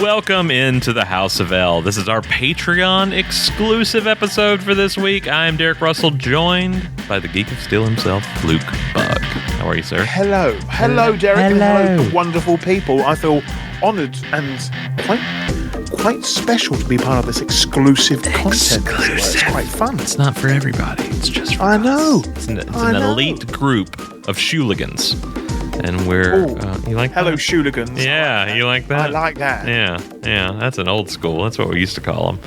Welcome into the House of L. This is our Patreon exclusive episode for this week. I am Derek Russell, joined by the Geek of Steel himself, Luke Bugg. How are you, sir? Hello, Derek. Hello, wonderful people. I feel honoured and quite special to be part of this exclusive content. It's quite fun. It's not for everybody. It's just for us. Know. It's an elite group of shooligans. And we're, you like Hello, that? Shooligans. Yeah, you like that? I like that. Yeah, that's an old school. That's what we used to call them.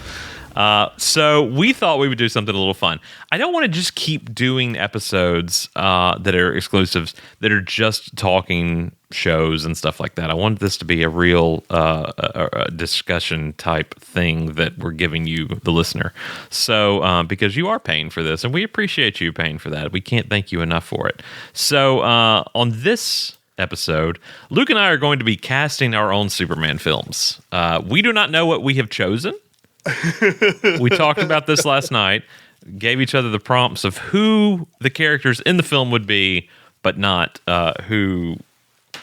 So we thought we would do something a little fun. I don't want to just keep doing episodes that are exclusives, that are just talking shows and stuff like that. I want this to be a real a discussion type thing that we're giving you, the listener. So because you are paying for this, and we appreciate you paying for that. We can't thank you enough for it. So on this episode, Luke and I are going to be casting our own Superman films. We do not know what we have chosen. We talked about this last night, gave each other the prompts of who the characters in the film would be, but not who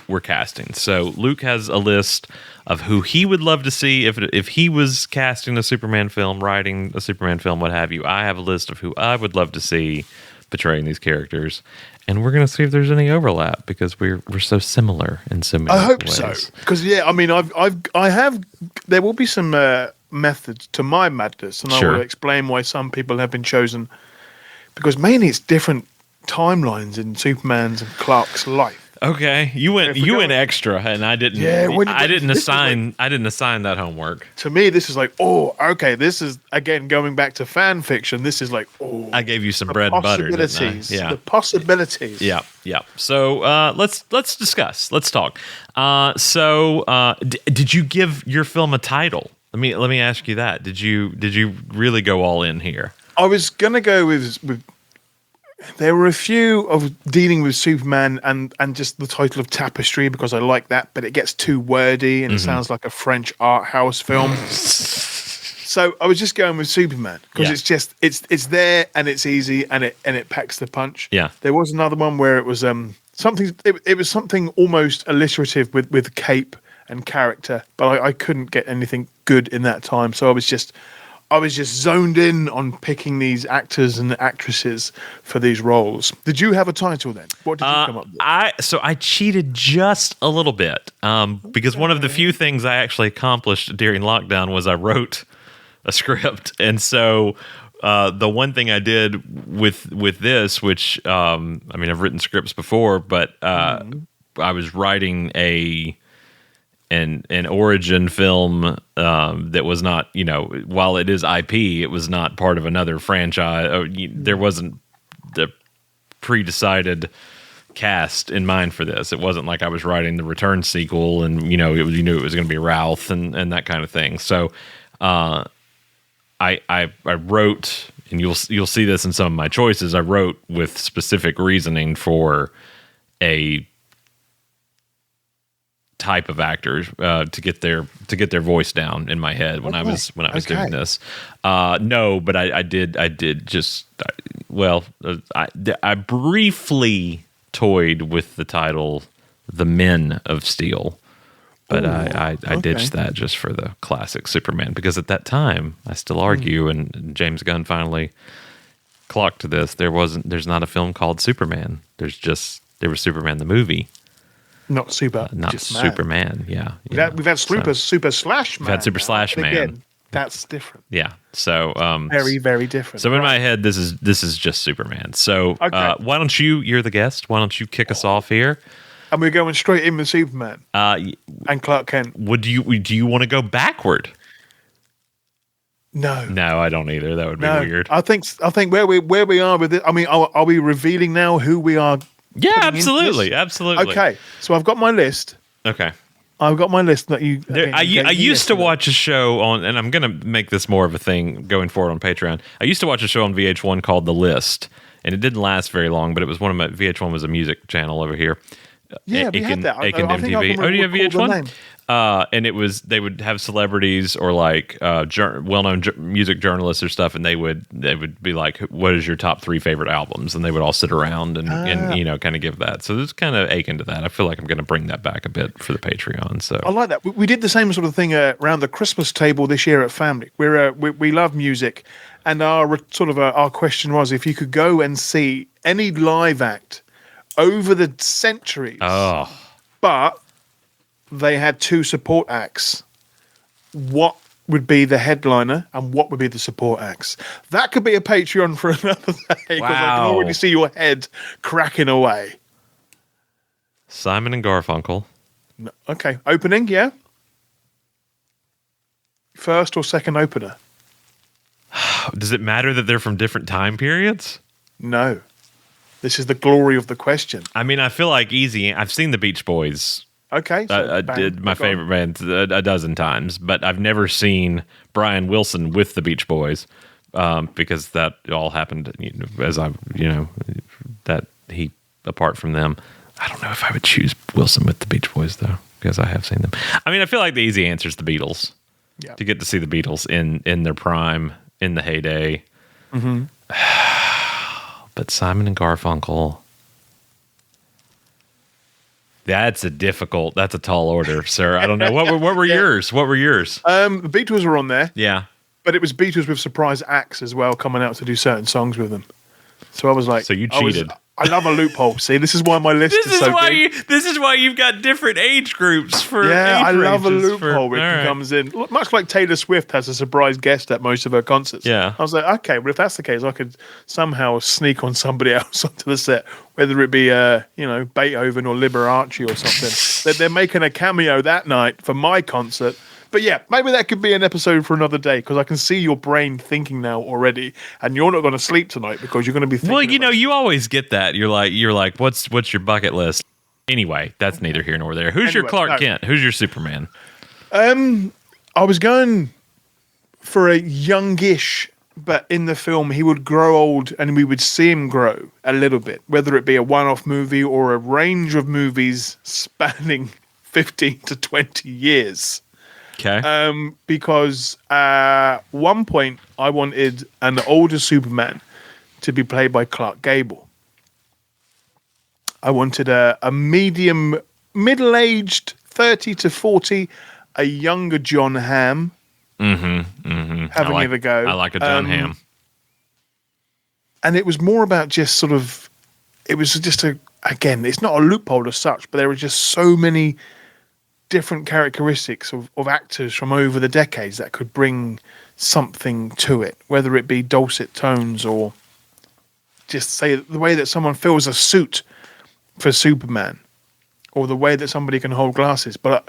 we're casting. So Luke has a list of who he would love to see if he was casting a Superman film, writing a Superman film, what have you. I have a list of who I would love to see portraying these characters, and we're going to see if there's any overlap because we're so similar in so many ways. I hope so, because I have. There will be some methods to my madness, and I will explain why some people have been chosen, because mainly it's different timelines in Superman's and Clark's life. Okay, you went extra, and I didn't. Yeah, I didn't assign that homework. To me, this is like, okay, this is again going back to fan fiction. This is like, I gave you some bread and butter. Didn't I? Yeah, the possibilities. Yeah. So let's discuss. Let's talk. Did you give your film a title? Let me ask you that. Did you really go all in here? I was gonna go with. There were a few of dealing with Superman and just the title of Tapestry, because I like that, but it gets too wordy and it sounds like a French art house film. So I was just going with Superman because it's just it's there and it's easy and it packs the punch. Yeah. There was another one where it was something. It was something almost alliterative with cape and character, but I couldn't get anything good in that time. So I was just zoned in on picking these actors and actresses for these roles. Did you have a title then? What did you come up with? I cheated just a little bit because one of the few things I actually accomplished during lockdown was I wrote a script. And so the one thing I did with this, which I've written scripts before, but I was writing an origin film that was not, while it is IP, it was not part of another franchise. There wasn't the pre-decided cast in mind for this. It wasn't like I was writing the Return sequel and, it was going to be Routh and that kind of thing. So I wrote, and you'll see this in some of my choices, I wrote with specific reasoning for a type of actors to get their voice down in my head when I was doing this. No, but I did just I briefly toyed with the title "The Men of Steel," but I ditched that just for the classic Superman, because at that time I still argue, and James Gunn finally clocked to this. There's not a film called Superman. There was Superman the movie. Not Superman. Yeah, we've had Super Slash Man. We've had Super Slash Man. Again, that's different. Yeah. So very, very different. So in my head, this is just Superman. So why don't you're the guest? Why don't you kick us off here? And we're going straight in with Superman and Clark Kent. Do you want to go backward? No, I don't either. That would be weird. I think where we are with it. I mean, are we revealing now who we are? Yeah, absolutely. Okay, so I've got my list. Okay. I've got my list that you. Again, I you gave me used to yesterday. watch a show on, and I'm going to make this more of a thing going forward on Patreon. I used to watch a show on VH1 called The List, and it didn't last very long, but it was one of my VH1 was a music channel over here. Yeah, we had that. I think I MTV. can Oh, do you have recall the VH1? name. And it was they would have celebrities or like well-known music journalists or stuff, and they would be like, "What is your top 3 favorite albums?" And they would all sit around and you know kind of give that. So there's kind of aching to that. I feel like I'm going to bring that back a bit for the Patreon. So I like that. We did the same sort of thing around the Christmas table this year at Family. We love music, and our our question was if you could go and see any live act over the centuries, but they had 2 support acts, what would be the headliner and what would be the support acts? That could be a Patreon for another day because I can already see your head cracking away. Simon and Garfunkel. No, okay, opening, yeah. First or second opener? Does it matter that they're from different time periods? No. This is the glory of the question. I mean, I feel like easy. I've seen the Beach Boys. Okay. So I did my favorite band a dozen times, but I've never seen Brian Wilson with the Beach Boys because that all happened that he apart from them. I don't know if I would choose Wilson with the Beach Boys though, because I have seen them. I mean, I feel like the easy answer is the Beatles. Yeah. To get to see the Beatles in their prime, in the heyday. Mm-hmm. But Simon and Garfunkel. That's a tall order, sir. I don't know. What were yours? What were yours? The Beatles were on there. Yeah. But it was Beatles with surprise acts as well coming out to do certain songs with them. So I was like, so you cheated. I love a loophole. See, this is why my list is so big. This is why you've got different age groups for. Yeah, age I love a ranges loophole where it comes in. Much like Taylor Swift has a surprise guest at most of her concerts. Yeah. I was like, okay, well, if that's the case, I could somehow sneak on somebody else onto the set, whether it be, Beethoven or Liberace or something. They're making a cameo that night for my concert. But yeah, maybe that could be an episode for another day because I can see your brain thinking now already, and you're not going to sleep tonight because you're going to be thinking. Well, you always get that. You're like, what's your bucket list? Anyway, that's neither here nor there. Who's your Clark Kent? Who's your Superman? I was going for a youngish, but in the film he would grow old, and we would see him grow a little bit, whether it be a one-off movie or a range of movies spanning 15 to 20 years. Okay. Because at one point I wanted an older Superman to be played by Clark Gable. I wanted a middle-aged 30 to 40, a younger John Hamm. Having it a go. I like a John Hamm. And it was more about just again, it's not a loophole as such, but there were just so many different characteristics of actors from over the decades that could bring something to it, whether it be dulcet tones or just say the way that someone fills a suit for Superman or the way that somebody can hold glasses. But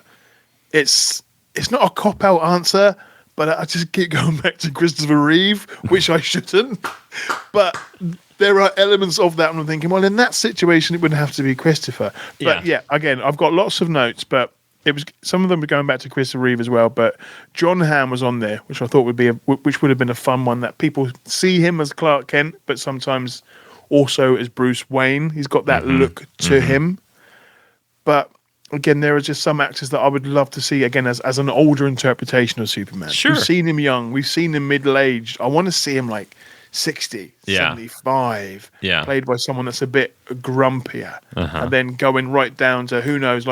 it's not a cop-out answer, but I just keep going back to Christopher Reeve, which I shouldn't. But there are elements of that, and I'm thinking, well, in that situation, it would have to be Christopher. But yeah, again, I've got lots of notes, but it was some of them were going back to Christopher Reeve as well. But John Hamm was on there, which I thought would have been a fun one. That people see him as Clark Kent, but sometimes also as Bruce Wayne. He's got that look to him. But again, there are just some actors that I would love to see again as an older interpretation of Superman. Sure. We've seen him young. We've seen him middle-aged. I want to see him like 60, 75, played by someone that's a bit grumpier, and then going right down to who knows,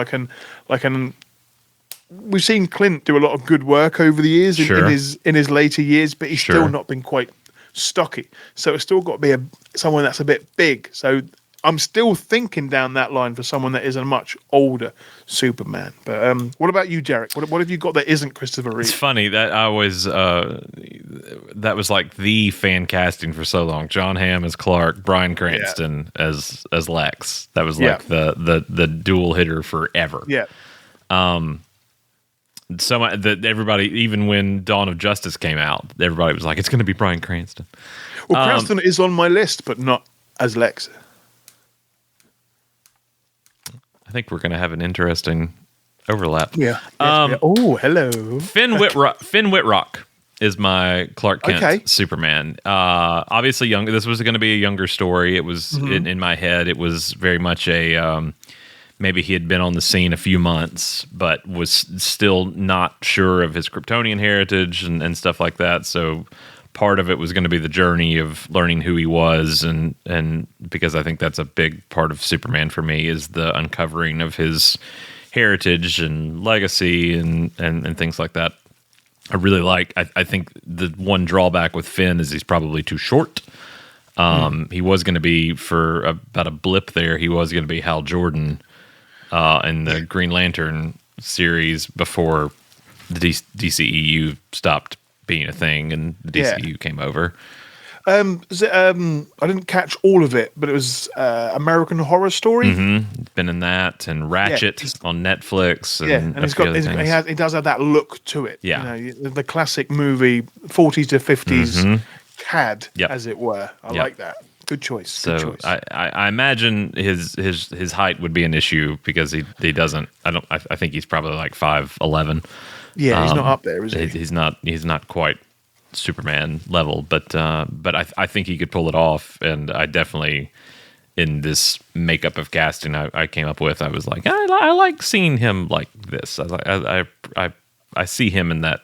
we've seen Clint do a lot of good work over the years in his later years, but he's still not been quite stocky. So it's still got to be someone that's a bit big. So I'm still thinking down that line for someone that is a much older Superman. But what about you, Derek? What have you got that isn't Christopher Reeve? It's funny that I was that was like the fan casting for so long. John Hamm as Clark, Bryan Cranston as Lex. That was like the dual hitter forever. Yeah. So that everybody, even when Dawn of Justice came out, everybody was like, "It's going to be Bryan Cranston." Well, Cranston is on my list, but not as Lex. I think we're going to have an interesting overlap. Yeah. Oh, hello. Finn Whitrock is my Clark Kent Superman. Obviously younger. This was going to be a younger story. It was in my head. It was very much a maybe he had been on the scene a few months, but was still not sure of his Kryptonian heritage and stuff like that. So part of it was going to be the journey of learning who he was, and because I think that's a big part of Superman for me is the uncovering of his heritage and legacy and things like that. I really like. I think the one drawback with Finn is he's probably too short. He was going to be for about a blip there. He was going to be Hal Jordan in the Green Lantern series before the DCEU stopped being a thing and the DCEU came over. I didn't catch all of it, but it was American Horror Story. It's been in that and Ratchet on Netflix. And he does have that look to it. Yeah, the classic movie 40s to 50s CAD, as it were. I like that. Good choice. So I imagine his height would be an issue because he doesn't. I think he's probably like 5'11". Yeah, he's not up there, is he? He's not quite Superman level, but I think he could pull it off. And I definitely, in this makeup of casting I came up with, I was like, I like seeing him like this. I see him in that.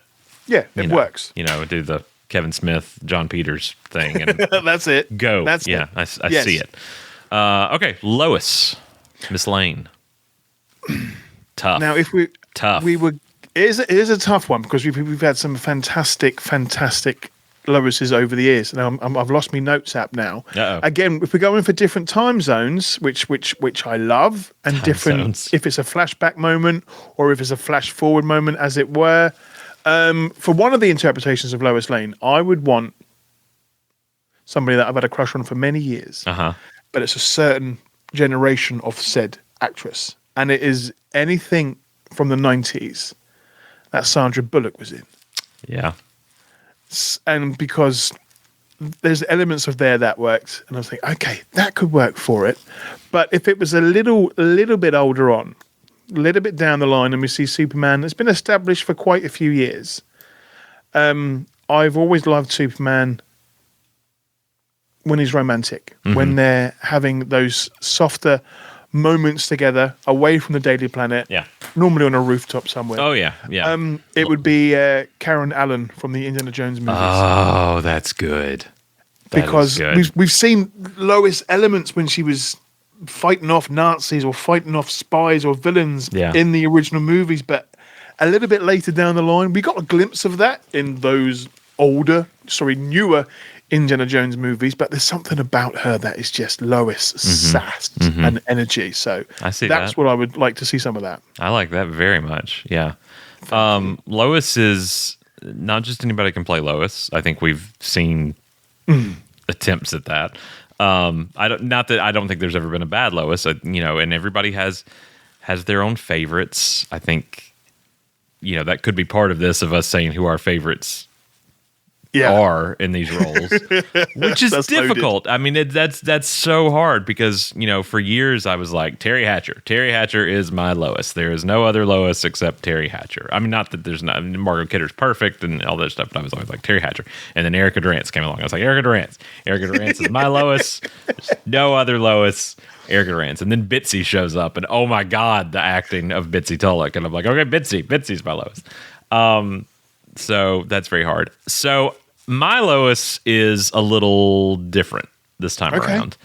Yeah, it works. Do the Kevin Smith, John Peters thing, and that's it. Go. That's it. I yes. see it. Okay, Lois, Miss Lane. Tough. Now, it is a tough one because we've had some fantastic Loises over the years. Now I've lost my notes app now. Uh-oh. Again, if we're going for different time zones, which I love, and time different zones. If it's a flashback moment or if it's a flash forward moment, as it were. For one of the interpretations of Lois Lane, I would want somebody that I've had a crush on for many years. But it's a certain generation of said actress, and it is anything from the 90s that Sandra Bullock was in. Yeah. And because there's elements of there that worked, and I was thinking, okay, that could work for it. But if it was a little bit older on, a little bit down the line, and we see Superman that's been established for quite a few years. I've always loved Superman when he's romantic, when they're having those softer moments together away from the Daily Planet. Yeah. Normally on a rooftop somewhere. Oh yeah. It would be Karen Allen from the Indiana Jones movies. Oh, that's good. Because we've seen Lois elements when she was fighting off Nazis or fighting off spies or villains in the original movies, but a little bit later down the line, we got a glimpse of that in those newer Indiana Jones movies, but there's something about her that is just Lois sass and energy. So I see that's what I would like to see some of that. I like that very much. Yeah. Lois is not just anybody can play Lois. I think we've seen attempts at that. I don't think there's ever been a bad Lois, and everybody has their own favorites. I think, that could be part of this, of us saying who our favorites are in these roles, which is difficult. Loaded. I mean, that's so hard because, for years I was like, Terry Hatcher. Terry Hatcher is my Lois. There is no other Lois except Terry Hatcher. I mean, not that there's not, Margot Kidder's perfect and all that stuff, but I was always like, Terry Hatcher. And then Erica Durance came along. I was like, Erica Durance. Erica Durance is my Lois. There's no other Lois. Erica Durance. And then Bitsy shows up, and oh my God, the acting of Bitsy Tulloch. And I'm like, okay, Bitsy's my Lois. So that's very hard. So my Lois is a little different this time around.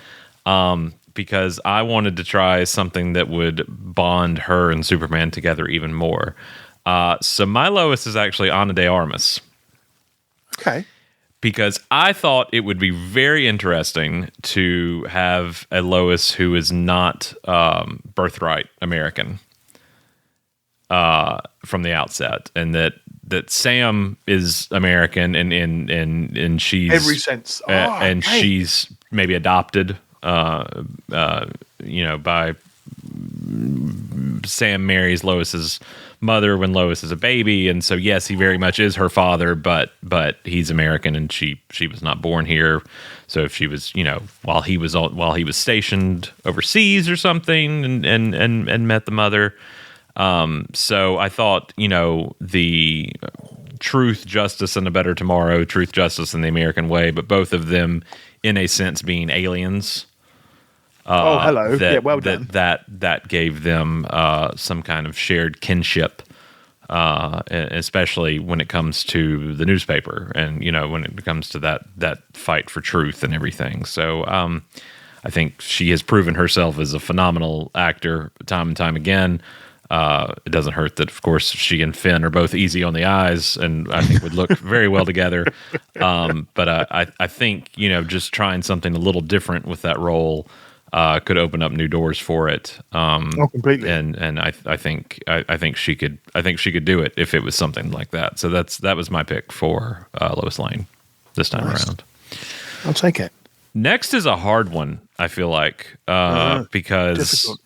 Because I wanted to try something that would bond her and Superman together even more. So my Lois is actually Ana de Armas. Okay. Because I thought it would be very interesting to have a Lois who is not birthright American from the outset, and that Sam is American and she's every sense, she's maybe adopted, by Sam marries Lois's mother when Lois is a baby, and so yes, he very much is her father, but he's American and she was not born here. So if she was, while he was stationed overseas or something and met the mother, So I thought, the truth, justice, and a better tomorrow, truth, justice, and the American way, but both of them, in a sense, being aliens. Hello. Well done. That gave them some kind of shared kinship, especially when it comes to the newspaper and when it comes to that fight for truth and everything. So I think she has proven herself as a phenomenal actor time and time again. It doesn't hurt that, of course, she and Finn are both easy on the eyes, and I think would look very well together. But I think just trying something a little different with that role could open up new doors for it. Completely. And I think she could do it if it was something like that. So that was my pick for Lois Lane this time around. I'll take it. Next is a hard one, I feel like, because difficult.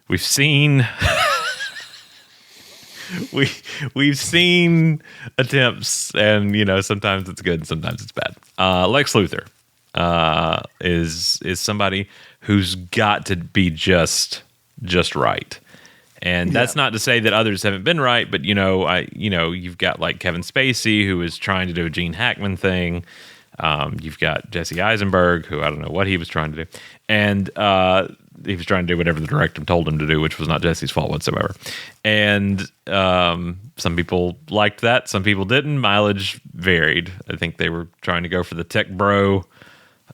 We've seen we've seen attempts, and sometimes it's good and sometimes it's bad. Lex Luthor is somebody who's got to be just right. And that's not to say that others haven't been right, but you've got like Kevin Spacey, who is trying to do a Gene Hackman thing. You've got Jesse Eisenberg, who I don't know what he was trying to do, and he was trying to do whatever the director told him to do, which was not Jesse's fault whatsoever. And some people liked that, some people didn't. Mileage varied. I think they were trying to go for the tech bro,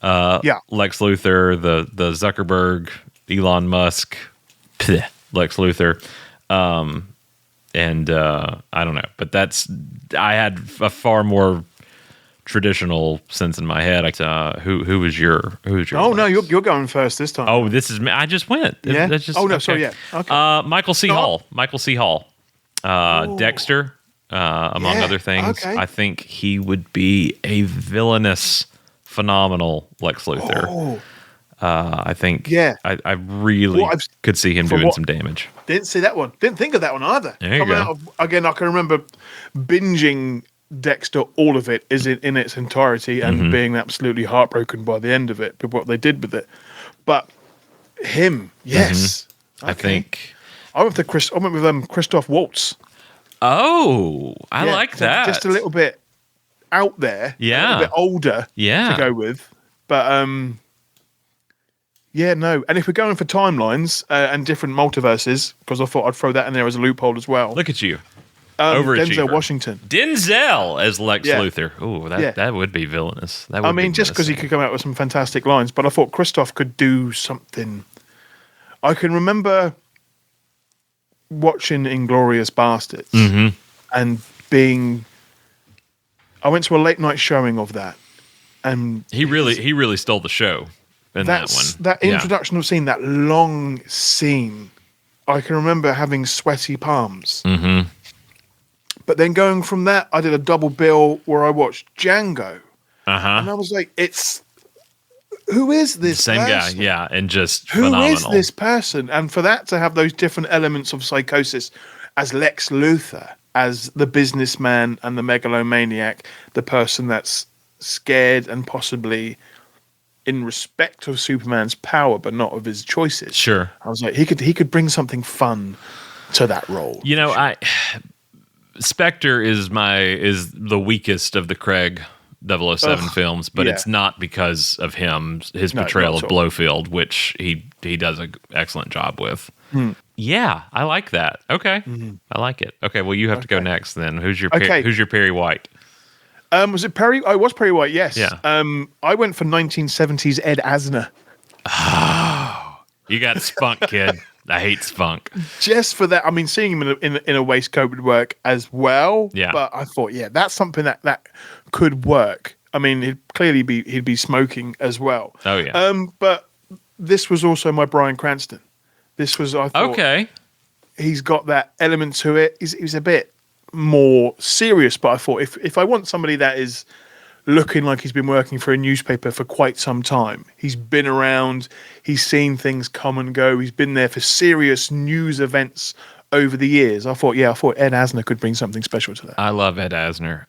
Lex Luthor, the Zuckerberg, Elon Musk, Lex Luthor. And I don't know, but I had a far more traditional sense in my head. Who was your? Oh no, you're going first this time. Oh, this is me. I just went. Yeah. That's just, sorry. Yeah. Okay. Michael C. Hall. Michael C. Hall. Dexter, among other things. Okay. I think he would be a villainous, phenomenal Lex Luthor. Oh. I think. Yeah. I really could see him doing some damage. Didn't see that one. Didn't think of that one either. There you go. Again, I can remember binging Dexter, all of it is in its entirety, and being absolutely heartbroken by the end of it, with what they did with it. But him, yes, I think I went with Christoph Waltz. Oh, I like that. Just a little bit out there, a little bit older, to go with. But no. And if we're going for timelines and different multiverses, because I thought I'd throw that in there as a loophole as well. Look at you. Denzel Washington. Denzel as Lex Luthor. Oh, that would be villainous. Just because he could come out with some fantastic lines, but I thought Christoph could do something. I can remember watching Inglourious Bastards and I went to a late night showing of that, and he really stole the show in that one. That introduction of scene, that long scene, I can remember having sweaty palms. But then going from that, I did a double bill where I watched Django. And I was like, who is this Same person? guy, and just Who phenomenal. is this person? And for that to have those different elements of psychosis as Lex Luthor, as the businessman and the megalomaniac, the person that's scared and possibly in respect of Superman's power, but not of his choices. Sure. I was like, he could bring something fun to that role. Spectre is the weakest of the Craig 007 films, but it's not because of his portrayal of Blofeld, which he does an excellent job with. Yeah, I like that. Okay, I like it. Okay, well, you have to go next then. Who's your Perry White? Was it Perry? I was Perry White. Yes. Yeah. I went for 1970s Ed Asner. Oh, you got spunk, kid. I hate spunk. Just for that, seeing him in a waistcoat would work as well. Yeah. But I thought, that's something that could work. He'd be smoking as well. Oh yeah. But this was also my Bryan Cranston. This was, I thought, okay. He's got that element to it. He's a bit more serious, but I thought if I want somebody that is looking like he's been working for a newspaper for quite some time. He's been around, he's seen things come and go, he's been there for serious news events over the years. I thought Ed Asner could bring something special to that. I love Ed Asner.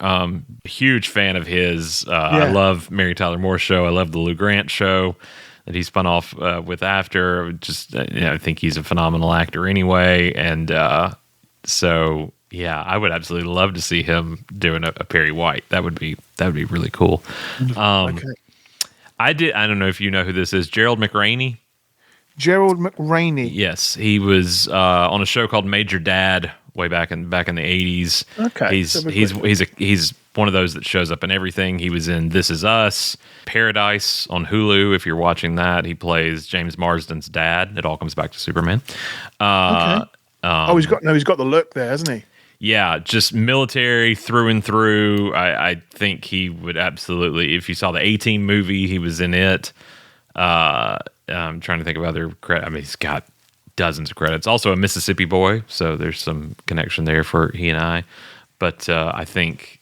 Huge fan of his. I love Mary Tyler Moore show. I love the Lou Grant show. that he spun off with after. Just I think he's a phenomenal actor anyway, and so yeah, I would absolutely love to see him doing a Perry White. That would be really cool. Okay. I don't know if you know who this is. Gerald McRaney. Gerald McRaney. Yes, he was on a show called Major Dad way back in the 80s. Okay. He's one of those that shows up in everything. He was in This Is Us, Paradise on Hulu. If you're watching that, he plays James Marsden's dad. It all comes back to Superman. Okay. He's got the look there, hasn't he? Yeah, just military through and through. I think he would absolutely. If you saw the A-Team movie, he was in it. I'm trying to think of other credits. I mean, he's got dozens of credits. Also a Mississippi boy, so there's some connection there for he and I. But I think,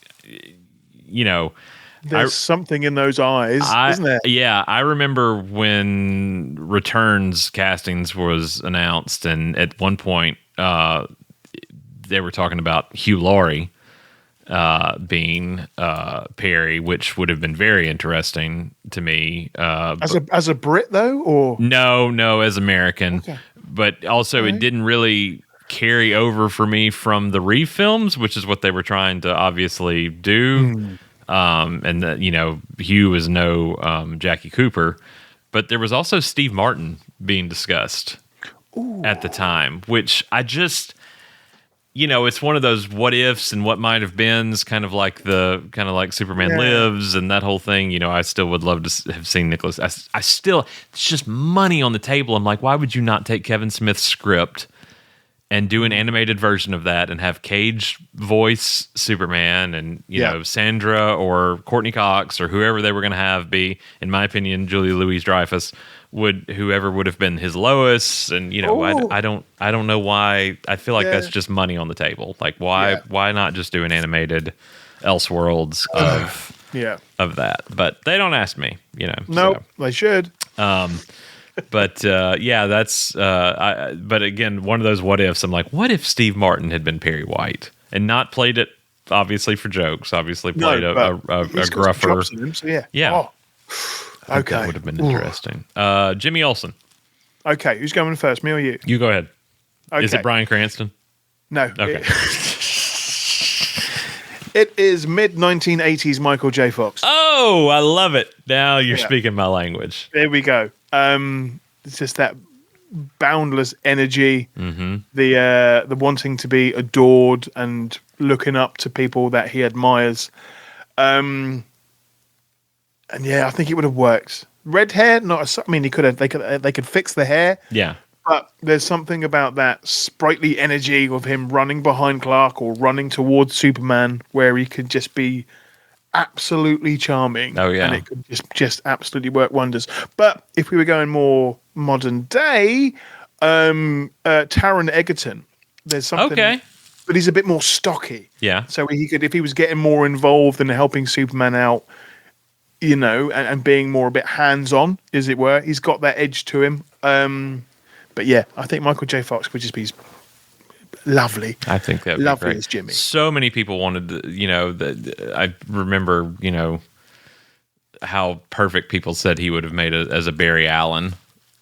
there's something in those eyes, isn't there? Yeah, I remember when Returns castings was announced, and at one point they were talking about Hugh Laurie being Perry, which would have been very interesting to me. As a Brit, though, or no, as American. Okay. But also, it didn't really carry over for me from the Reeve films, which is what they were trying to obviously do. And Hugh was no Jackie Cooper, but there was also Steve Martin being discussed at the time, which I just. It's one of those what ifs and what might have beens, kind of like Superman Lives and that whole thing. I still would love to have seen Nicholas. I still, it's just money on the table. I'm like, why would you not take Kevin Smith's script and do an animated version of that and have Cage voice Superman and, Sandra or Courtney Cox or whoever they were going to have be, in my opinion, Julia Louis-Dreyfus, whoever would have been his Lois, and I don't know why. I feel like that's just money on the table. Like why not just do an animated Elseworlds of that? But they don't ask me, No, they should. But that's. But again, one of those what ifs. I'm like, what if Steve Martin had been Perry White and not played it obviously for jokes? Obviously played a gruffer. Him, so yeah. Oh. Okay. That would have been interesting. Jimmy Olsen. Okay, who's going first, me or you? You go ahead. Okay. Is it Bryan Cranston? No. Okay. It is mid-1980s Michael J. Fox. Oh, I love it. Now you're speaking my language. There we go. It's just that boundless energy, the wanting to be adored and looking up to people that he admires. And I think it would have worked. Red hair, he could have. They could fix the hair. Yeah. But there's something about that sprightly energy of him running behind Clark or running towards Superman, where he could just be absolutely charming. Oh yeah. And it could just absolutely work wonders. But if we were going more modern day, Taron Egerton, there's something. Okay. But he's a bit more stocky. Yeah. So he could, if he was getting more involved in helping Superman out, and being more a bit hands-on, as it were. He's got that edge to him. But yeah, I think Michael J. Fox would just be lovely. I think that would lovely be great. As Jimmy. So many people wanted to, I remember, how perfect people said he would have made as a Barry Allen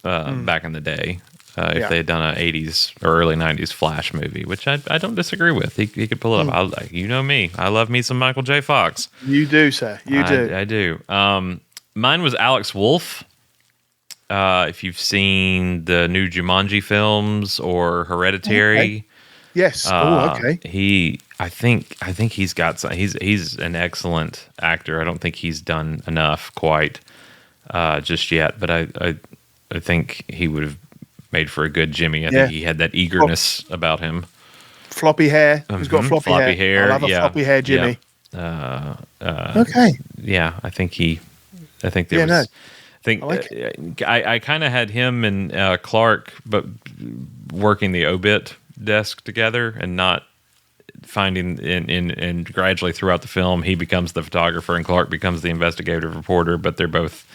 back in the day. If they had done an 80s or early 90s Flash movie, which I don't disagree with. He could pull it up. You know me. I love me some Michael J. Fox. You do, sir. You do. I do. Mine was Alex Wolff. If you've seen the new Jumanji films or Hereditary. Okay. Yes. Okay. I think he's got some, he's an excellent actor. I don't think he's done enough quite just yet, but I think he would have mid for a good Jimmy. I think he had that eagerness about him. Floppy hair. He's got floppy hair. I love a floppy hair Jimmy. Yeah. Okay. Yeah, I think there was. No. I kind of had him and Clark, but working the obit desk together and not finding and gradually throughout the film he becomes the photographer and Clark becomes the investigative reporter, but they're both.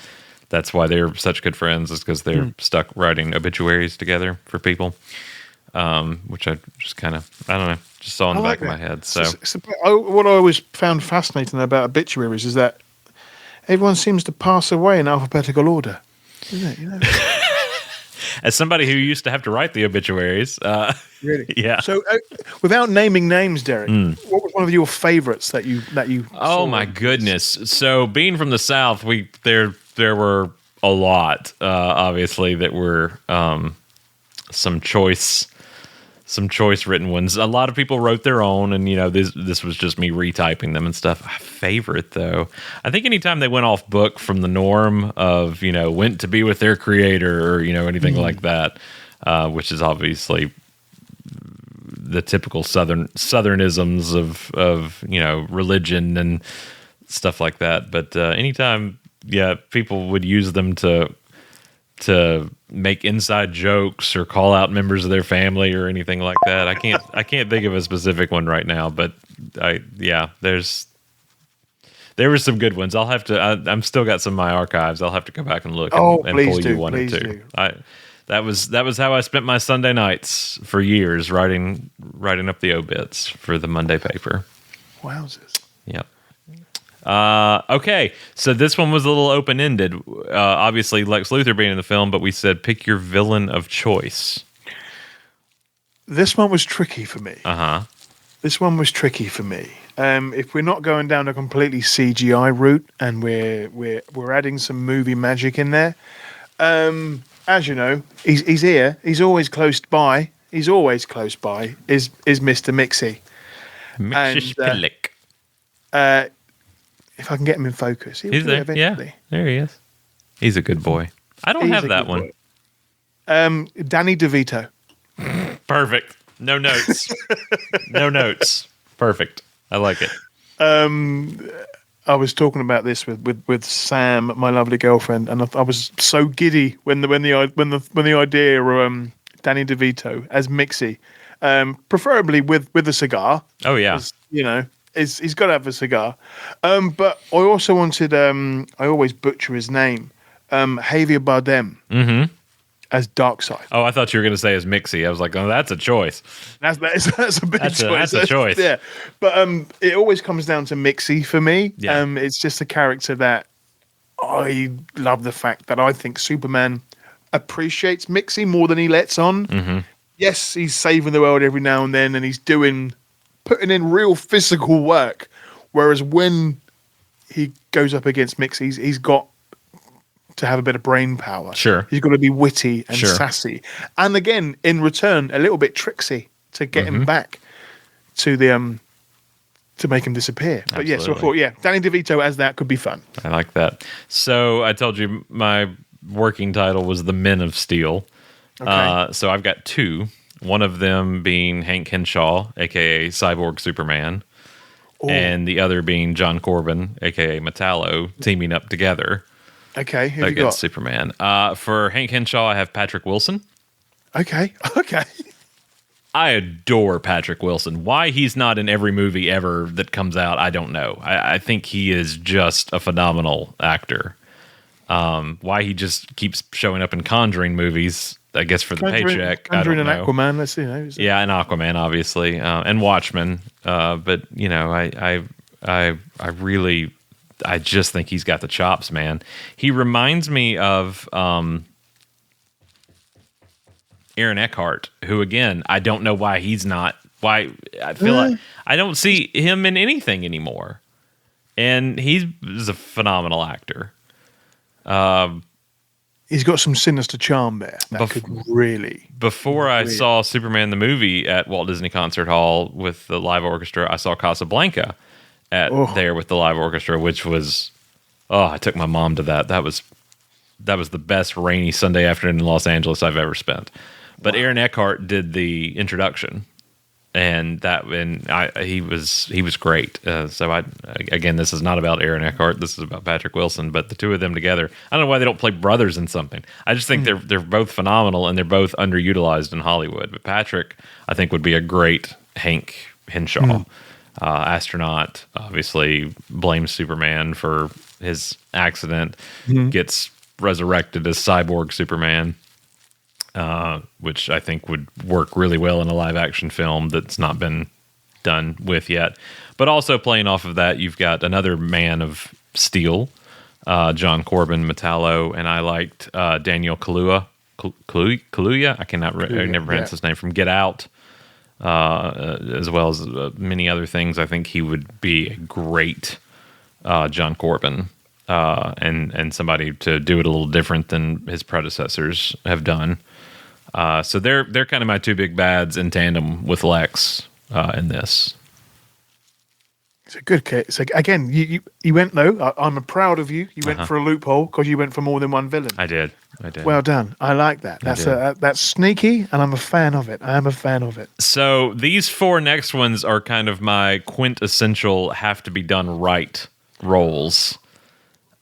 That's why they're such good friends, is because they're stuck writing obituaries together for people, which I just kind of, I don't know, just saw in the back of my head. So what I always found fascinating about obituaries is that everyone seems to pass away in alphabetical order. isn't it? You know, As somebody who used to have to write the obituaries, really. yeah. So, without naming names, Derek, what was one of your favorites that you Oh saw my in this? goodness! So being from the South, there were a lot, obviously, that were some choice written ones. A lot of people wrote their own, and this was just me retyping them and stuff. Favorite though, I think anytime they went off book from the norm of went to be with their creator or anything like that, which is obviously the typical southernisms of religion and stuff like that. But anytime people would use them to make inside jokes or call out members of their family or anything like that. I can't think of a specific one right now, but there were some good ones. I'll have to. I'm still got some of my archives. I'll have to go back and look and pull you one or two. That was how I spent my Sunday nights for years, writing up the obits for the Monday paper. Wowzers. Yep. Okay, so this one was a little open-ended. Obviously, Lex Luthor being in the film, but we said pick your villain of choice. This one was tricky for me. This one was tricky for me. If we're not going down a completely CGI route and we're adding some movie magic in there, as you know, he's here. He's always close by. Is Mr. Mixie. Mixie if I can get him in focus, he's there. Eventually. Yeah, there he is. He's a good boy. I don't have that one. Danny DeVito. Perfect. No notes. No notes. Perfect. I like it. I was talking about this with Sam, my lovely girlfriend, and I was so giddy when the idea of Danny DeVito as Mixie, preferably with a cigar. Oh yeah, he's got to have a cigar. But I also wanted I always butcher his name, Javier Bardem as Darkseid. Oh, I thought you were going to say as Mixie. I was like, oh, that's a choice. That's a big choice. That's a choice. Yeah, but it always comes down to Mixie for me. Yeah. It's just a character that I love. The fact that I think Superman appreciates Mixie more than he lets on. Mm-hmm. Yes, he's saving the world every now and then, and he's putting in real physical work. Whereas when he goes up against Mixie, he's got to have a bit of brain power. Sure. He's got to be witty and sassy. And again, in return, a little bit tricksy to get him back to the to make him disappear. But yeah, so I thought, Danny DeVito as that could be fun. I like that. So I told you my working title was The Men of Steel. Okay. So I've got two. One of them being Hank Henshaw, aka Cyborg Superman, and the other being John Corbin, aka Metallo, teaming up together. Okay, who you against got? Superman. For Hank Henshaw, I have Patrick Wilson. Okay. I adore Patrick Wilson. Why he's not in every movie ever that comes out, I don't know. I think he is just a phenomenal actor. Why he just keeps showing up in Conjuring movies, I guess for the paycheck. Conjuring and Aquaman, let's see. Yeah, and Aquaman, obviously, and Watchmen. But I just think he's got the chops, man. He reminds me of Aaron Eckhart, who, again, I don't know why he's not. Why I feel like I don't see him in anything anymore. And he's a phenomenal actor. He's got some sinister charm there. Before I saw Superman the movie at Walt Disney Concert Hall with the live orchestra, I saw Casablanca there with the live orchestra, which was, I took my mom to that. That was the best rainy Sunday afternoon in Los Angeles I've ever spent. But Aaron Eckhart did the introduction, and he was great. So again, this is not about Aaron Eckhart. This is about Patrick Wilson. But the two of them together, I don't know why they don't play brothers in something. I just think they're both phenomenal, and they're both underutilized in Hollywood. But Patrick, I think, would be a great Hank Henshaw. Astronaut, obviously blames Superman for his accident, gets resurrected as Cyborg Superman, which I think would work really well in a live action film that's not been done with yet. But also playing off of that, you've got another Man of Steel, John Corbin Metallo, and I liked Daniel Kaluuya. I never pronounce his name, from Get Out, as well as many other things. I think he would be a great John Corbin, and somebody to do it a little different than his predecessors have done. So they're kind of my two big bads in tandem with Lex in this. It's a good case. So again, you went though. I'm proud of you. You went for a loophole because you went for more than one villain. I did. Well done. I like that. That's sneaky, and I'm a fan of it. I am a fan of it. So these four next ones are kind of my quintessential have to be done right roles.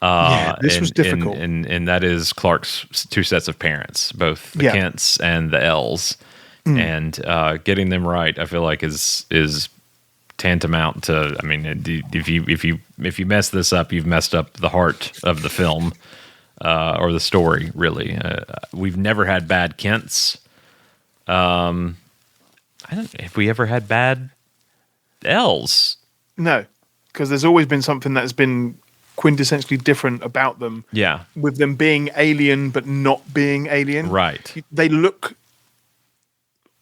This was difficult, and that is Clark's two sets of parents, both the Kents and the L's, and getting them right, I feel like is tantamount to. I mean, if you mess this up, you've messed up the heart of the film or the story. Really, we've never had bad Kents. I don't. Have we ever had bad L's? No, because there's always been something that's been quintessentially different about them. Yeah. With them being alien but not being alien. Right. They look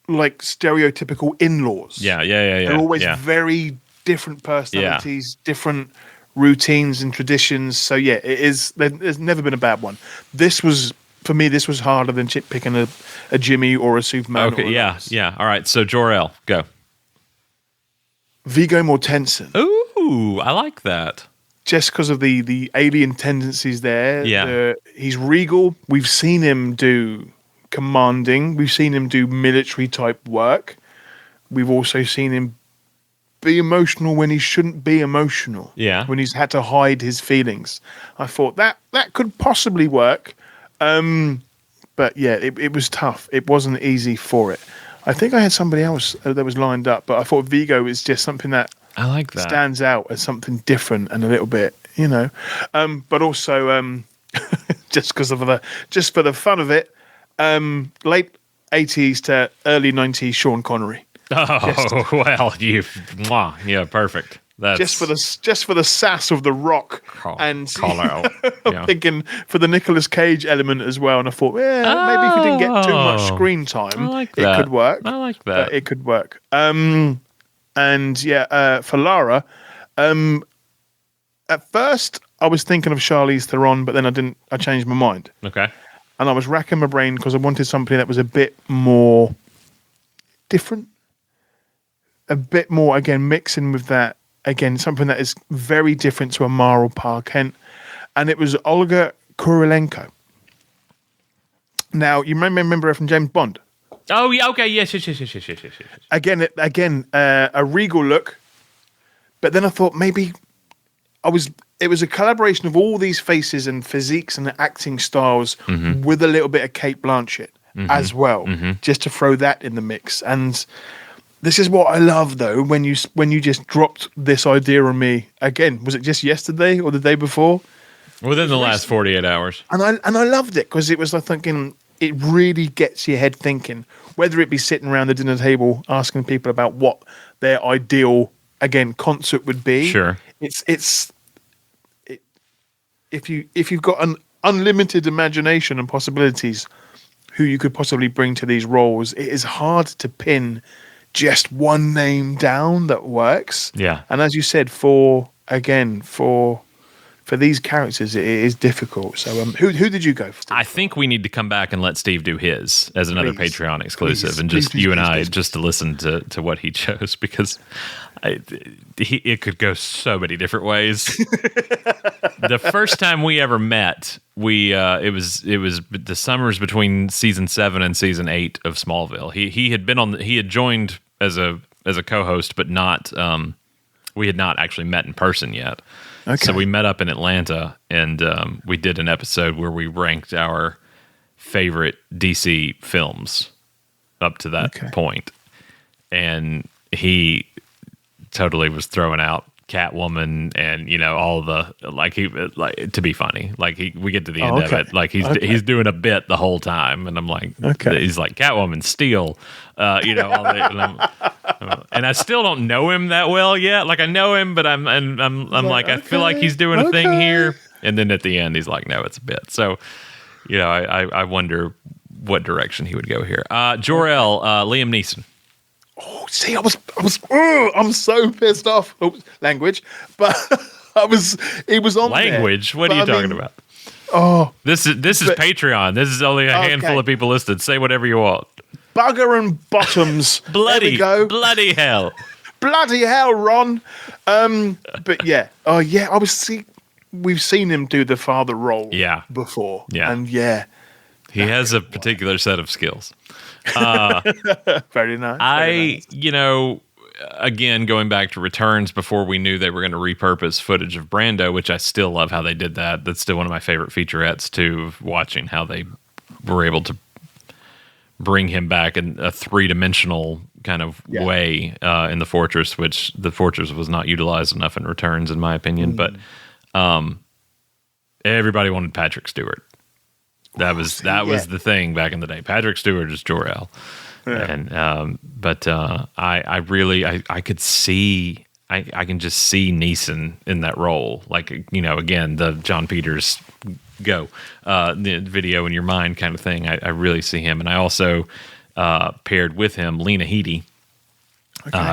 like stereotypical in-laws. Yeah. They're always very different personalities, different routines and traditions. So yeah, it is. There's never been a bad one. This was, for me, this was harder than picking a Jimmy or a Superman. Okay. Yeah. All right. So Jor-El, go. Viggo Mortensen. Ooh, I like that. Just because of the alien tendencies there. Yeah. He's regal. We've seen him do commanding. We've seen him do military type work. We've also seen him be emotional when he shouldn't be emotional. Yeah. When he's had to hide his feelings. I thought that could possibly work. But yeah, it was tough. It wasn't easy for it. I think I had somebody else that was lined up, but I thought Viggo is just something that I like that. Stands out as something different and a little bit, but also just for the fun of it, late 80s to early 90s Sean Connery. Oh, well, yeah, perfect. That's just for the sass of the Rock and I'm thinking for the Nicolas Cage element as well. And I thought, maybe if he didn't get too much screen time, it could work. I like that. It could work. And for Lara, at first I was thinking of Charlize Theron, but then I changed my mind. Okay. And I was racking my brain because I wanted somebody that was a bit more different, a bit more, again, mixing with that, again, something that is very different to Amar or Pa Kent. And it was Olga Kurylenko. Now, you remember her from James Bond? Oh, yeah, okay, yes. Again, a regal look. But then I thought maybe it was a collaboration of all these faces and physiques and acting styles with a little bit of Cate Blanchett as well, just to throw that in the mix. And this is what I love, though, when you just dropped this idea on me. Again, was it just yesterday or the day before? Within the last 48 hours. And I loved it because it was like thinking, it really gets your head thinking, whether it be sitting around the dinner table asking people about what their ideal, again, concert would be. Sure. If you've got an unlimited imagination and possibilities, who you could possibly bring to these roles, it is hard to pin just one name down that works. Yeah. And as you said, for these characters, it is difficult. So, who did you go for? I think we need to come back and let Steve do his as another Patreon exclusive, and just you and I just to listen to what he chose, because it could go so many different ways. The first time we ever met, it was the summers between season 7 and season 8 of Smallville. He had joined as a co-host, but not we had not actually met in person yet. Okay. So we met up in Atlanta, and we did an episode where we ranked our favorite DC films up to that point. And he totally was throwing out Catwoman and all the to be funny. We get to the end of it, he's doing a bit the whole time, and I'm like, he's like Catwoman, Steel, all the, and I still don't know him that well yet. Like I know him, but I'm like I feel like he's doing a thing here. And then at the end, he's like, no, it's a bit. So, I wonder what direction he would go here. Jor-El, Liam Neeson. Oh, see, I'm so pissed off. Oops, language, but he was on language. There, What are you talking about? Oh, this is Patreon. This is only a handful of people listed. Say whatever you want. Bugger and bottoms. Bloody hell. Bloody hell, Ron. But yeah. Oh yeah, we've seen him do the father role before. Yeah. And yeah. He has a particular set of skills. Very nice. Again, going back to Returns, before we knew they were going to repurpose footage of Brando, which I still love how they did that. That's still one of my favorite featurettes, too, of watching how they were able to bring him back in a three-dimensional kind of way in the Fortress, which the Fortress was not utilized enough in Returns, in my opinion. But everybody wanted Patrick Stewart. That was the thing back in the day. Patrick Stewart is Jor-El. Yeah. And I could see I can just see Neeson in that role, like again the John Peters the video in your mind kind of thing. I really see him, and I also paired with him Lena Headey,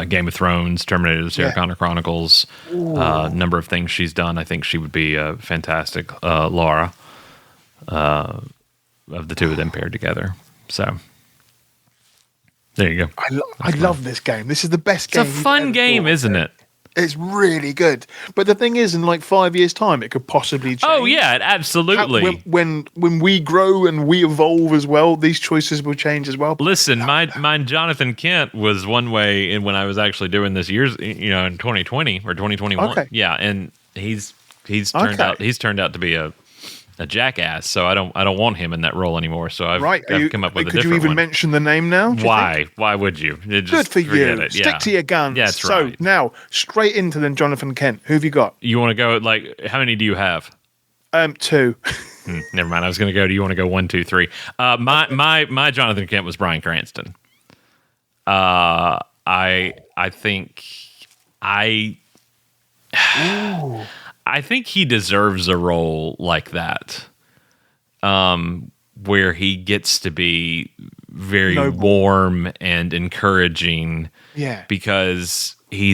Game of Thrones, Terminator: The Sarah Connor Chronicles, number of things she's done. I think she would be a fantastic Laura of the two of them paired together. So. There you go. I love this game. This is the best game. It's a fun game, isn't it? It's really good. But the thing is, in like 5 years' time, it could possibly change. Oh, yeah, absolutely. When we grow and we evolve as well, these choices will change as well. Listen, mine Jonathan Kent was one way when I was actually doing this in 2020 or 2021. Okay. Yeah, and he's turned out to be a jackass, so I don't want him in that role anymore. So I've come up with a different one. Could you even mention the name now? Why? Why would you? Good for you. Stick to your guns. Yeah, that's right. So now, straight into then Jonathan Kent. Who have you got? You want to go how many do you have? 2. Never mind. I was going to go. Do you want to go 1, 2, 3? My Jonathan Kent was Bryan Cranston. I think I think he deserves a role like that, where he gets to be very warm and encouraging. Yeah, because he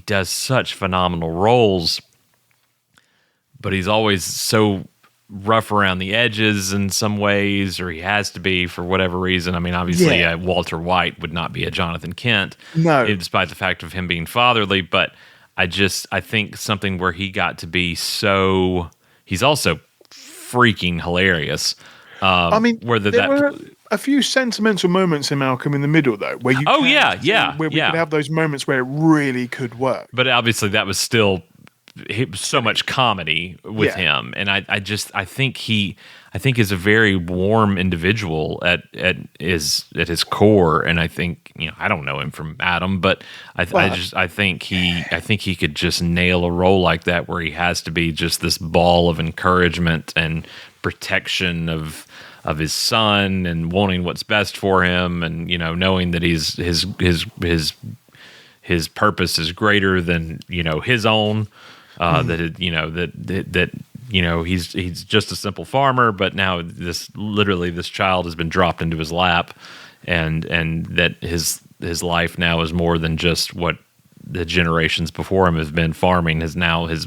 does such phenomenal roles, but he's always so rough around the edges in some ways, or he has to be for whatever reason. I mean, obviously, Walter White would not be a Jonathan Kent, despite the fact of him being fatherly, but. I think something where he got to be he's also freaking hilarious. There were a few sentimental moments in Malcolm in the Middle, though, where we could have those moments where it really could work. But obviously, that was still so much comedy with him, and I think he's a very warm individual at his core, and I think I don't know him from Adam, but I think he could just nail a role like that where he has to be just this ball of encouragement and protection of his son and wanting what's best for him, and knowing that his purpose is greater than his own. He's just a simple farmer, but now this child has been dropped into his lap, and that his life now is more than just what the generations before him have been farming. His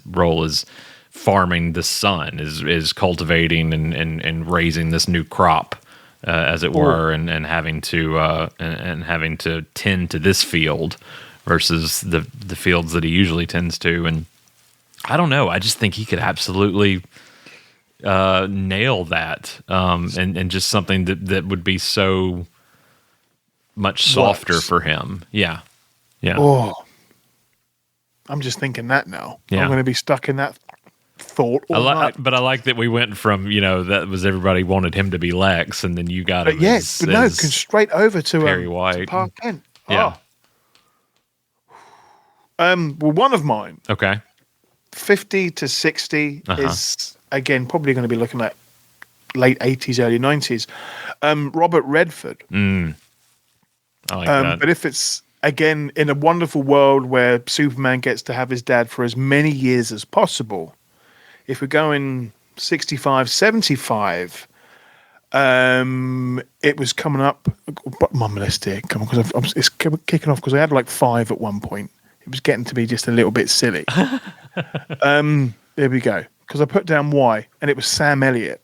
role is farming the son, is cultivating and raising this new crop, as it were, and having to tend to this field versus the fields that he usually tends to. And I don't know. I just think he could absolutely nail that, and just something that would be so much softer for him. Yeah. Oh, I'm just thinking that now. Yeah. I'm going to be stuck in that thought all night. But I like that we went from that was everybody wanted him to be Lex, and then you got him. Straight over to Perry White. Park Kent. Yeah. Well, one of mine. Okay. 50 to 60 is, again, probably going to be looking at late 80s, early 90s. Robert Redford. I like that. But if it's, again, in a wonderful world where Superman gets to have his dad for as many years as possible, if we're going 65, 75, it was coming up. Mum, let's do come on, because it's kicking off because I had like 5 at one point. It was getting to be just a little bit silly. There we go. Because I put down Y, and it was Sam Elliott.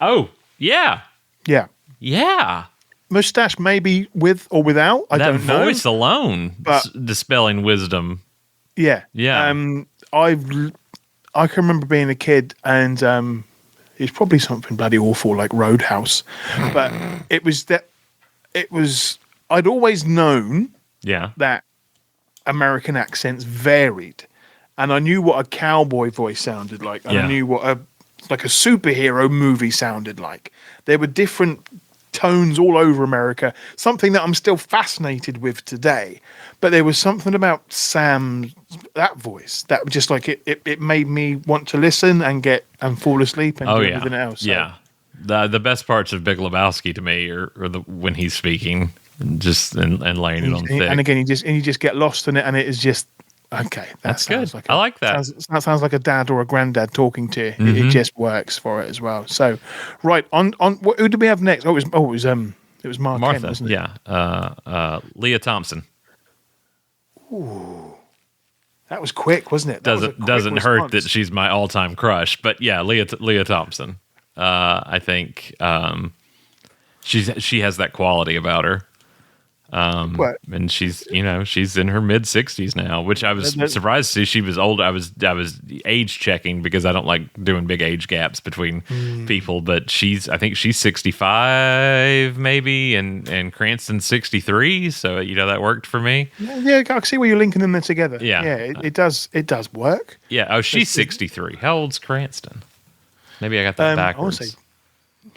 Oh, yeah. Yeah. Yeah. Mustache maybe with or without. I don't know. That voice alone, but dispelling wisdom. Yeah. Yeah. I can remember being a kid, and it's probably something bloody awful like Roadhouse, but it was I'd always known that American accents varied, and I knew what a cowboy voice sounded like, and I knew what a superhero movie sounded like. There were different tones all over America, something that I'm still fascinated with today. But there was something about that voice that just like it made me want to listen and fall asleep and do everything else. So. Yeah. The best parts of Big Lebowski to me are when he's speaking and laying it on thick. And again, you just get lost in it, and it is just okay. That's good. I like that. Sounds like a dad or a granddad talking to you. It just works for it as well. So, right on. Who did we have next? It was Martha, Kent, wasn't it? Yeah. Leah Thompson. Ooh, that was quick, wasn't it? Doesn't hurt that she's my all-time crush, but yeah, Leah Thompson. I think she has that quality about her. And she's in her mid 60s now, which I was surprised to see she was old. I was age checking because I don't like doing big age gaps between people, but I think she's 65 maybe, and Cranston's 63, so that worked for me. Yeah, I can see where you're linking them there together. Yeah, it does work. Yeah. Oh, she's 63. How old's Cranston? Maybe I got that backwards. I would say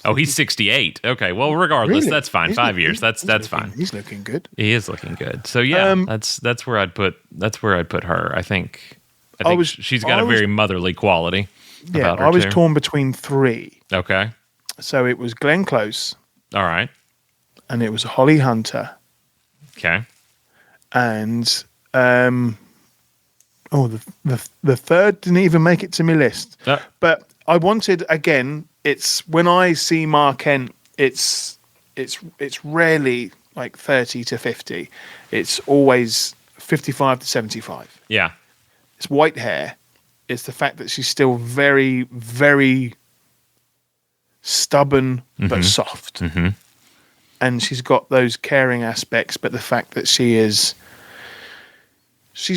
Oh, he's 68. Okay, well, regardless, really? That's fine. 5 years. That's fine. He's looking good. He is looking good. So yeah, that's where I'd put her. I think she's got a very motherly quality. Yeah, about her I was too. torn between 3. Okay. So it was Glenn Close. All right. And it was Holly Hunter. Okay. And the third didn't even make it to my list. But I wanted, again, it's when I see Mark Kent, it's rarely like 30 to 50. It's always 55 to 75. Yeah. It's white hair. It's the fact that she's still very, very stubborn but soft. Mm-hmm. And she's got those caring aspects, but the fact that she's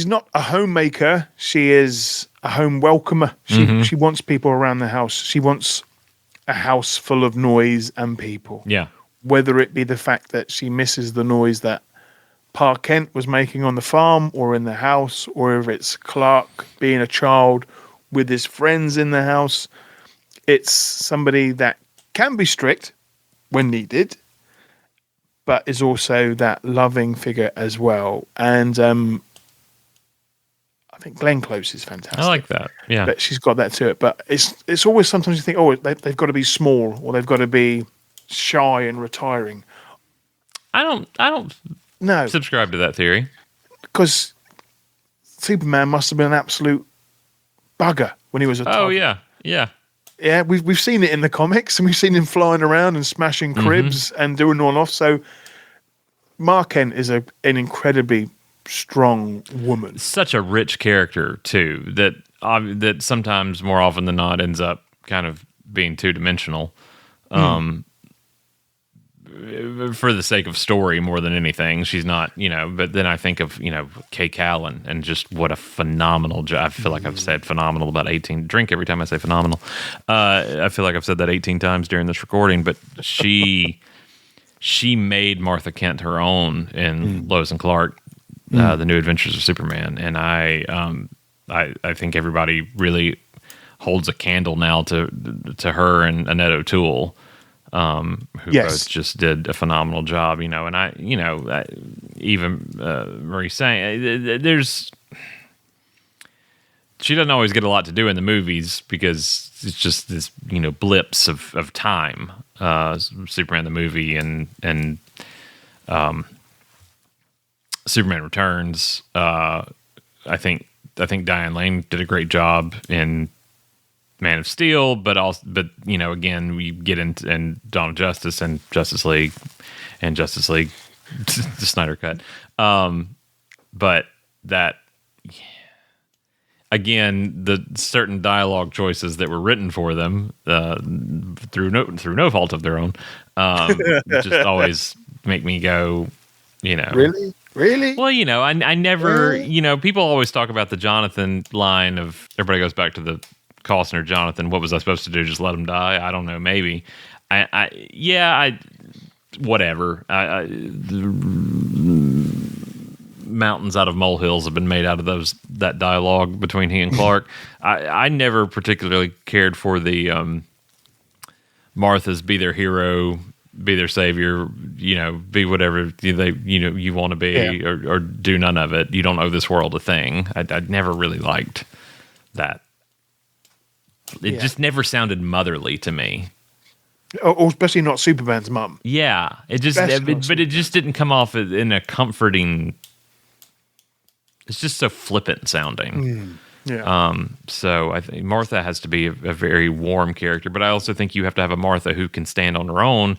not a homemaker, she is a home welcomer. She wants people around the house. She wants a house full of noise and people. Yeah. Whether it be the fact that she misses the noise that Pa Kent was making on the farm or in the house, or if it's Clark being a child with his friends in the house. It's somebody that can be strict when needed, but is also that loving figure as well. And I think Glenn Close is fantastic. I like that. Yeah. But she's got that to it. But it's always sometimes you think, oh, they've got to be small or they've got to be shy and retiring. I don't subscribe to that theory. Because Superman must have been an absolute bugger when he was a toddler. Oh, yeah. Yeah. Yeah, we've seen it in the comics, and we've seen him flying around and smashing cribs and doing on-off. So Mark Kent is an incredibly strong woman. Such a rich character too, that sometimes more often than not ends up kind of being two-dimensional, for the sake of story more than anything. She's not, but then I think of, Kay Callan and just what a phenomenal job. I feel like I've said phenomenal about 18. Drink every time I say phenomenal. I feel like I've said that 18 times during this recording, but she made Martha Kent her own in Lois and Clark, The New Adventures of Superman. And I think everybody really holds a candle now to her and Annette O'Toole, who both just did a phenomenal job, and even Marie saying she doesn't always get a lot to do in the movies because it's just this, blips of time, Superman the movie and Superman Returns. I think I think Diane Lane did a great job in Man of Steel, but again, we get into Dawn of Justice and Justice League, the Snyder Cut. But that, again, the certain dialogue choices that were written for them through no fault of their own, just always make me go, Really? Well, I never, people always talk about the Jonathan line of everybody goes back to the Costner Jonathan. What was I supposed to do? Just let him die? I don't know. Maybe. Whatever. Mountains out of molehills have been made out of that dialogue between he and Clark. I never particularly cared for the Martha's be their hero, be their savior, be whatever you want to be, or do none of it. You don't owe this world a thing. I never really liked that. It just never sounded motherly to me. Or especially not Superman's mum. Yeah, it just didn't come off in a comforting. It's just so flippant sounding. So I think Martha has to be a very warm character, but I also think you have to have a Martha who can stand on her own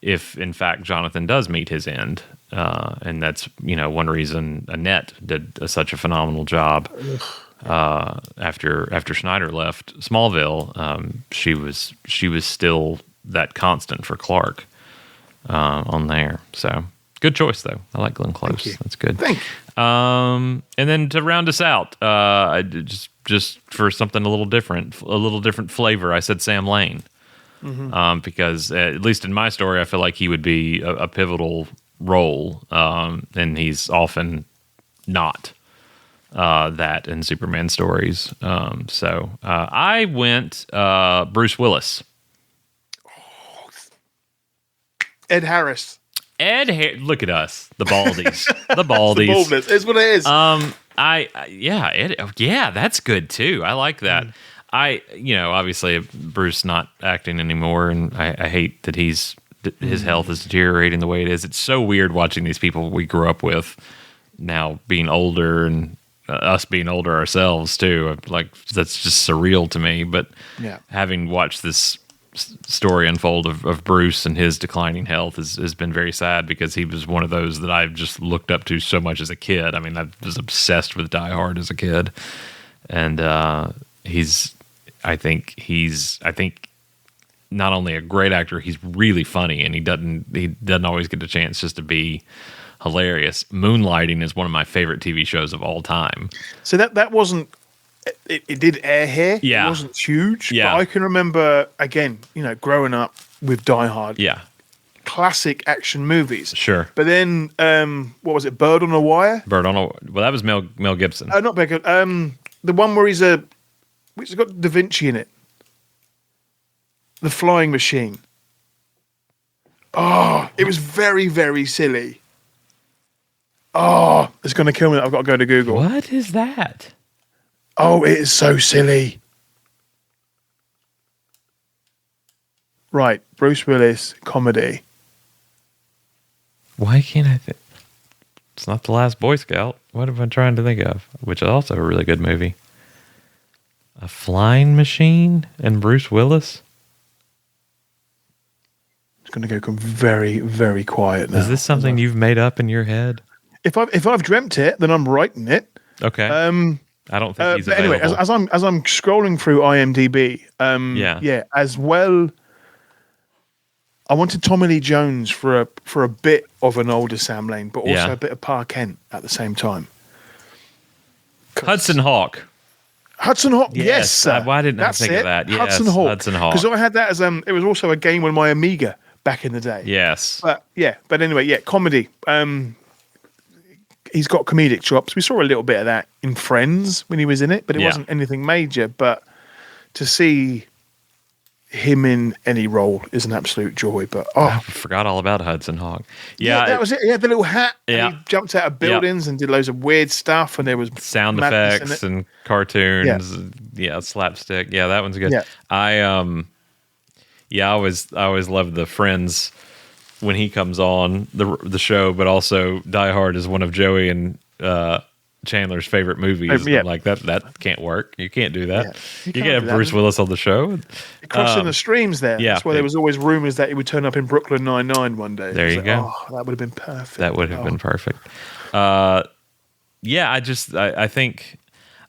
if, in fact, Jonathan does meet his end. And that's, one reason Annette did such a phenomenal job. After Schneider left Smallville, she was still that constant for Clark on there. So good choice, though. I like Glenn Close. That's good. Thank you. And then to round us out, just for something a little different flavor, I said Sam Lane. Because at least in my story, I feel like he would be a pivotal role, and he's often not that in Superman stories. So I went Bruce Willis. Ed Harris. Look at us, the Baldies, the Baldies. The baldness is what it is. That's good too. I like that. Obviously Bruce not acting anymore, and I hate that his health is deteriorating the way it is. It's so weird watching these people we grew up with now being older, and us being older ourselves too. Like, that's just surreal to me. But having watched this story unfold of Bruce and his declining health has been very sad, because he was one of those that I've just looked up to so much as a kid. I mean, I was obsessed with Die Hard as a kid, and I think not only a great actor, he's really funny, and he doesn't always get a chance just to be hilarious. Moonlighting is one of my favorite TV shows of all time. So that wasn't. It did air here. Yeah. It wasn't huge. Yeah. But I can remember, again, growing up with Die Hard. Yeah. Classic action movies. Sure. But then, what was it? Bird on a Wire? Well, that was Mel Gibson. Not Becker. The one where it's got Da Vinci in it. The Flying Machine. Oh, it was very, very silly. Oh, it's going to kill me. I've got to go to Google. What is that? Oh, it is so silly. Right, Bruce Willis, comedy. Why can't I think? It's not The Last Boy Scout. What am I trying to think of? Which is also a really good movie. A Flying Machine and Bruce Willis? It's going to go very, very quiet now. Is this something you've made up in your head? If I've dreamt it, then I'm writing it. Okay. I don't think he's but available. anyway, as I'm scrolling through IMDb, as well, I wanted Tommy Lee Jones for a bit of an older Sam Lane, but also a bit of Pa Kent at the same time. Hudson Hawk. Hudson Hawk, yes, sir. Why didn't I think of that? Yes, Hudson Hawk. Hudson Hawk. Because I had that as it was also a game on my Amiga back in the day. Yes. But anyway, comedy. He's got comedic chops. We saw a little bit of that in Friends when he was in it, but it wasn't anything major. But to see him in any role is an absolute joy. But I forgot all about Hudson Hawk. Yeah, that was it. He had the little hat. Yeah, and he jumped out of buildings and did loads of weird stuff. And there was sound effects and cartoons. Yeah, slapstick. Yeah, that one's good. Yeah. I always loved the Friends when he comes on the show, but also Die Hard is one of Joey and Chandler's favorite movies. Yeah. I'm like, that can't work. You can't do that. Yeah. You can't can't have do that. Bruce Willis on the show. Crossing the streams there. yeah, That's why there was always rumors that he would turn up in Brooklyn Nine-Nine one day. There you go. Oh, that would have been perfect. That would have been perfect. Yeah, I think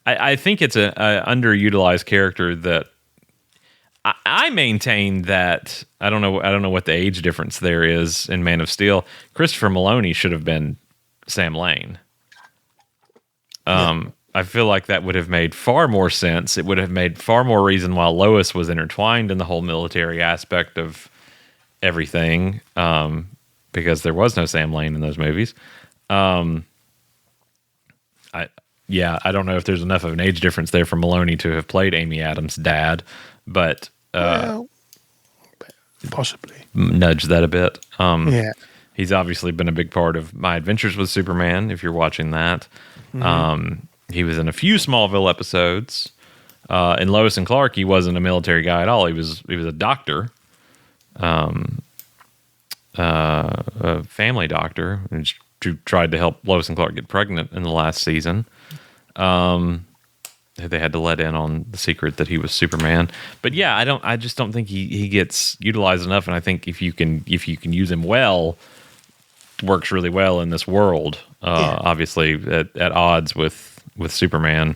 it's a underutilized character that I maintain that I don't know what the age difference there is in Man of Steel. Christopher Maloney should have been Sam Lane. I feel like that would have made far more sense. It would have made far more reason why Lois was intertwined in the whole military aspect of everything, because there was no Sam Lane in those movies. I don't know if there's enough of an age difference there for Maloney to have played Amy Adams' dad, but possibly nudge that a bit. Yeah. He's obviously been a big part of My Adventures with Superman, if you're watching that. He was in a few Smallville episodes. In Lois and Clark, he wasn't a military guy at all. He was a doctor, a family doctor, who tried to help Lois and Clark get pregnant in the last season. They had to let in on the secret that he was Superman. But yeah, I just don't think he gets utilized enough. And I think if you can use him well, it works really well in this world. Obviously at odds with Superman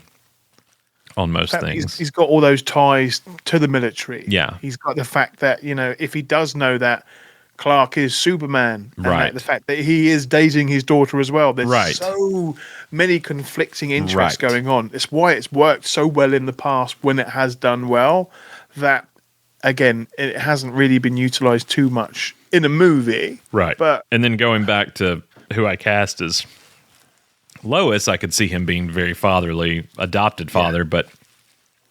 on most things. He's got all those ties to the military. Yeah. He's got the fact that, if he does know that Clark is Superman, and right, the fact that he is dating his daughter as well. There's right, so many conflicting interests going on. It's why it's worked so well in the past when it has done well, that, again, it hasn't really been utilized too much in a movie. Right. And then going back to who I cast as Lois, I could see him being very fatherly, adopted father, but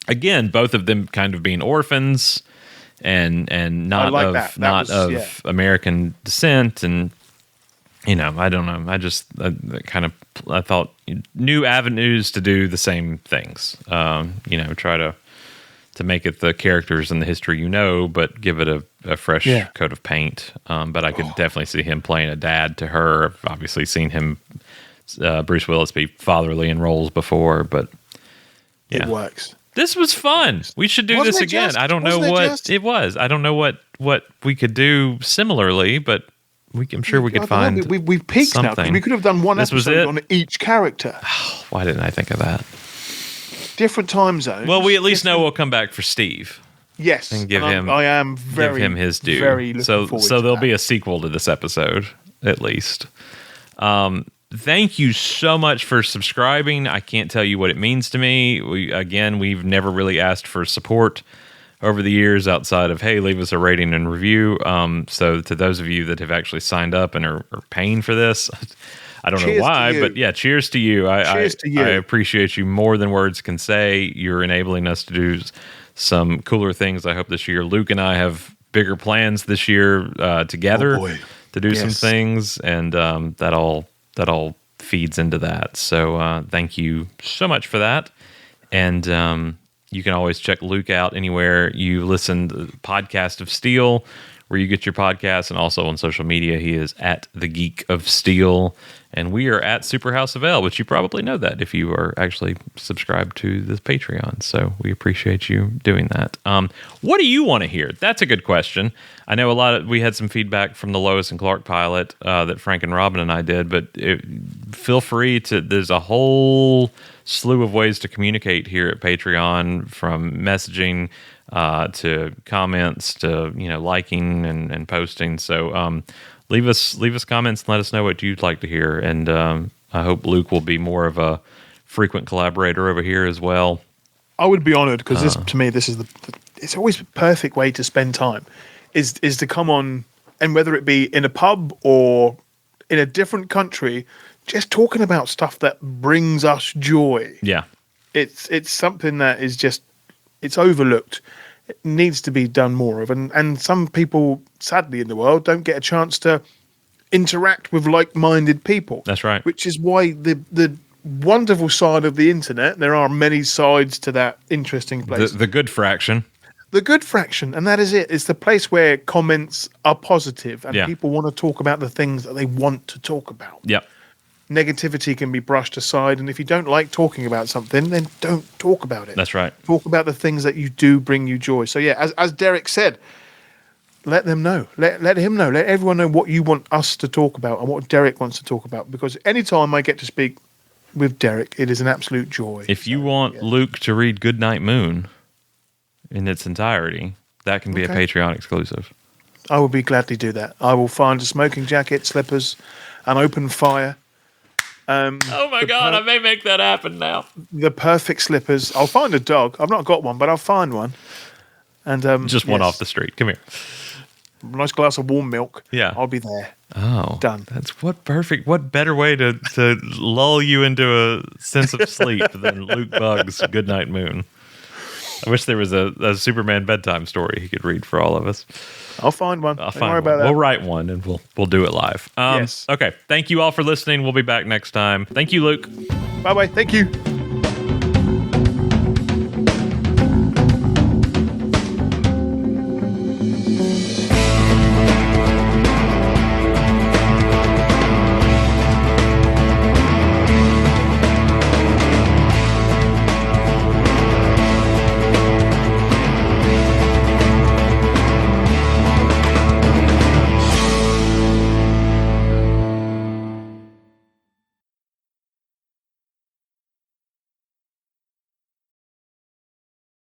again, both of them kind of being orphans and not of American descent, and I don't know. I thought new avenues to do the same things. Try to make it the characters and the history, but give it a fresh coat of paint. But I could definitely see him playing a dad to her. I've obviously seen him, Bruce Willis, be fatherly in roles before, but it works. This was fun. We should do this again. I don't know what it was. I don't know what we could do similarly, but I'm sure we could find. We've peaked something. Now. We could have done one episode on each character. Why didn't I think of that? Different time zones. Well, we at least know we'll come back for Steve. Yes, and give him. I am give him his due. Very looking forward so there'll that. be a sequel to this episode at least. Thank you so much for subscribing. I can't tell you what it means to me. We've never really asked for support over the years outside of, hey, leave us a rating and review. So to those of you that have actually signed up and are paying for this, I don't know why, but yeah, cheers to you. Cheers to you. I appreciate you more than words can say. You're enabling us to do some cooler things. I hope this year Luke and I have bigger plans this year together to do some things, and that all feeds into that. So thank you so much for that. And you can always check Luke out anywhere you listen to the Podcast of Steel, where you get your podcasts, and also on social media. He is at The Geek of Steel, and we are at Super House of L, which you probably know that if you are actually subscribed to the Patreon. So we appreciate you doing that. What do you want to hear? That's a good question. I know we had some feedback from the Lois and Clark pilot that Frank and Robin and I did, but feel free to. There's a whole slew of ways to communicate here at Patreon, from messaging to comments to liking and posting. So leave us comments and let us know what you'd like to hear. And I hope Luke will be more of a frequent collaborator over here as well. I would be honored, because this is it's always the perfect way to spend time is to come on, and whether it be in a pub or in a different country, just talking about stuff that brings us joy. Yeah. It's something that is just, it's overlooked. It needs to be done more of. And some people, sadly, in the world don't get a chance to interact with like-minded people. That's right. Which is why the wonderful side of the internet, there are many sides to that interesting place. The good fraction. The good fraction, and that is it. It's the place where comments are positive and people want to talk about the things that they want to talk about. Yep. negativity can be brushed aside. And if you don't like talking about something, then don't talk about it. That's right. Talk about the things that you do bring you joy. So yeah, as Derek said, let them know. Let him know. Let everyone know what you want us to talk about and what Derek wants to talk about. Because anytime I get to speak with Derek, it is an absolute joy. If you want Luke to read Goodnight Moon in its entirety, that can be a Patreon exclusive. I will be gladly do that. I will find a smoking jacket, slippers, and open fire. Oh my God, I may make that happen now. The perfect slippers. I'll find a dog. I've not got one, but I'll find one. And just one off the street. Come here. Nice glass of warm milk. Yeah. I'll be there. Oh. Done. That's what better way to lull you into a sense of sleep than Luke Bugg's Goodnight Moon. I wish there was a Superman bedtime story he could read for all of us. I'll find one. Don't worry about that. We'll write one and we'll do it live. Yes. Okay. Thank you all for listening. We'll be back next time. Thank you, Luke. Bye-bye. Thank you.